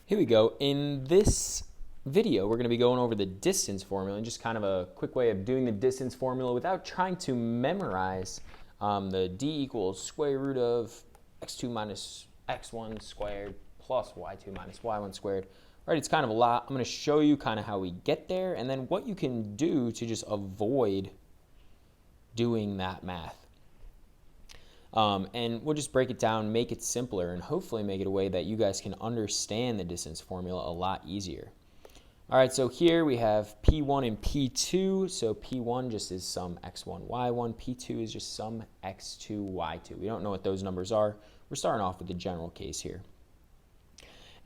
Here we go. In this video, we're going to be going over the distance formula and just kind of a quick way of doing the distance formula without trying to memorize the d equals square root of x2 minus x1 squared plus y2 minus y1 squared. Right, it's kind of a lot. I'm going to show you kind of how we get there and then what you can do to just avoid doing that math. And we'll just break it down, make it simpler, and hopefully make it a way that you guys can understand the distance formula a lot easier. All right, so here we have P1 and P2. So P1 just is some x1, y1. P2 is just some x2, y2. We don't know what those numbers are. We're starting off with the general case here.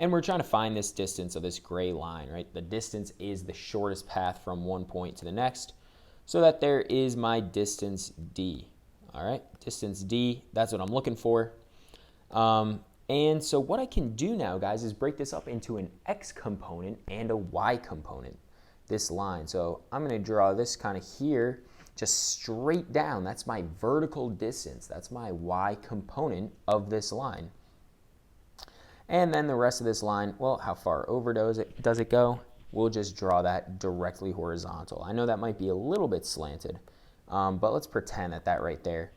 And we're trying to find this distance of this gray line, right? The distance is the shortest path from one point to the next, so that there is my distance d. All right, distance d, that's what I'm looking for. And so what I can do now, guys, is break this up into an x component and a y component, this line. So I'm going to draw this kind of here, just straight down. That's my vertical distance. That's my y component of this line. And then the rest of this line, well, how far over does it go? We'll just draw that directly horizontal. I know that might be a little bit slanted, but let's pretend that that right there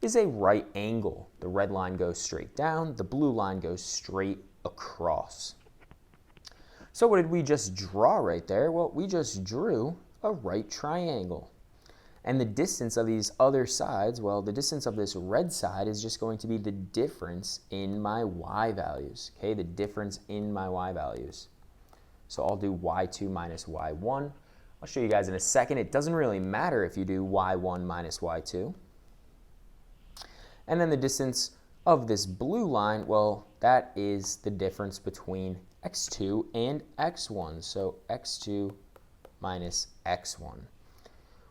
is a right angle. The red line goes straight down, the blue line goes straight across. So what did we just draw right there? Well, we just drew a right triangle. And the distance of these other sides, well, the distance of this red side is just going to be the difference in my y values, okay? The difference in my y values. So I'll do y2 minus y1. I'll show you guys in a second. It doesn't really matter if you do y1 minus y2. And then the distance of this blue line, well, that is the difference between x2 and x1. So x2 minus x1.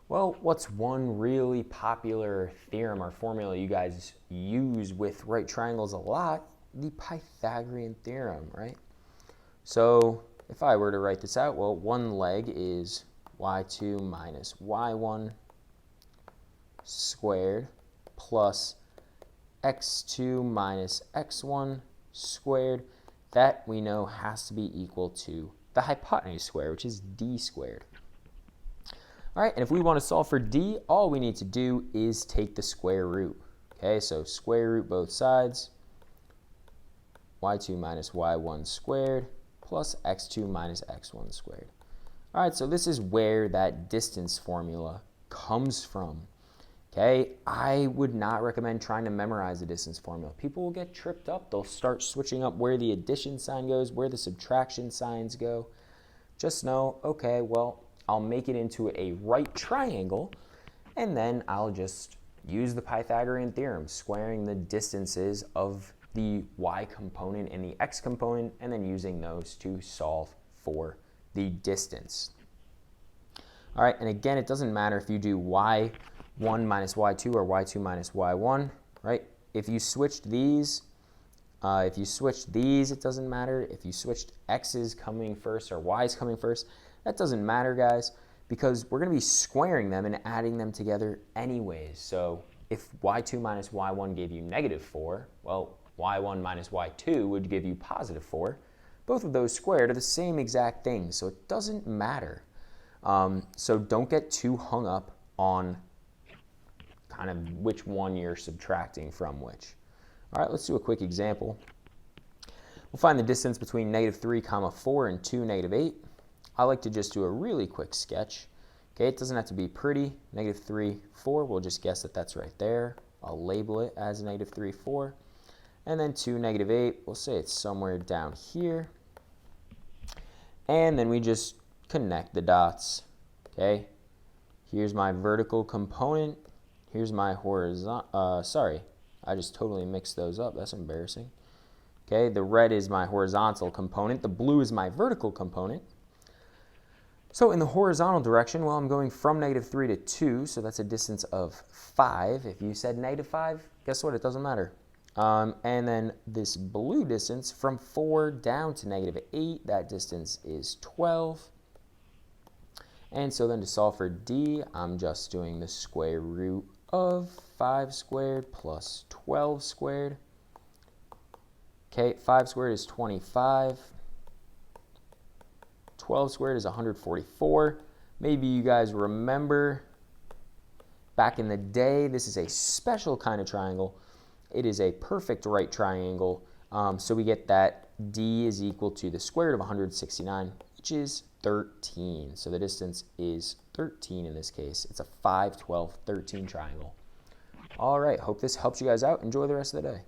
Well, what's one really popular theorem or formula you guys use with right triangles a lot? The Pythagorean theorem, right? So if I were to write this out, well, one leg is y2 minus y1 squared plus x2 minus x1 squared. That we know has to be equal to the hypotenuse squared, which is d squared. All right, and if we want to solve for d, all we need to do is take the square root. Okay, so square root both sides, y2 minus y1 squared plus x2 minus x1 squared. All right, so this is where that distance formula comes from. Okay, I would not recommend trying to memorize the distance formula. People will get tripped up. They'll start switching up where the addition sign goes, where the subtraction signs go. Just know, okay, well, I'll make it into a right triangle, and then I'll just use the Pythagorean theorem, squaring the distances of the y component and the x component, and then using those to solve for the distance. All right, and again, it doesn't matter if you do y1 minus y2 or y2 minus y1, right? If you switched these, it doesn't matter. If you switched x's coming first or y's coming first, that doesn't matter, guys, because we're going to be squaring them and adding them together anyways. So if y2 minus y1 gave you -4, well, y1 minus y2 would give you +4. Both of those squared are the same exact thing, so it doesn't matter. So don't get too hung up on kind of which one you're subtracting from which. All right, let's do a quick example. We'll find the distance between -3, 4 and 2, -8. I like to just do a really quick sketch. Okay, it doesn't have to be pretty. -3, 4, we'll just guess that that's right there. I'll label it as -3, 4. And then 2, -8, we'll say it's somewhere down here. And then we just connect the dots. Okay, here's my vertical component. Here's my horizontal, sorry, I just totally mixed those up. That's embarrassing. Okay, the red is my horizontal component. The blue is my vertical component. So in the horizontal direction, well, I'm going from -3 to 2, so that's a distance of 5. If you said -5, guess what? It doesn't matter. And then this blue distance from 4 down to -8, that distance is 12. And so then to solve for d, I'm just doing the square root of 5 squared plus 12 squared. Okay, 5 squared is 25. 12 squared is 144. Maybe you guys remember back in the day, this is a special kind of triangle. It is a perfect right triangle. So we get that D is equal to the square root of 169, which is 13. So the distance is 13 in this case. It's a 5, 12, 13 triangle. All right, hope this helps you guys out. Enjoy the rest of the day.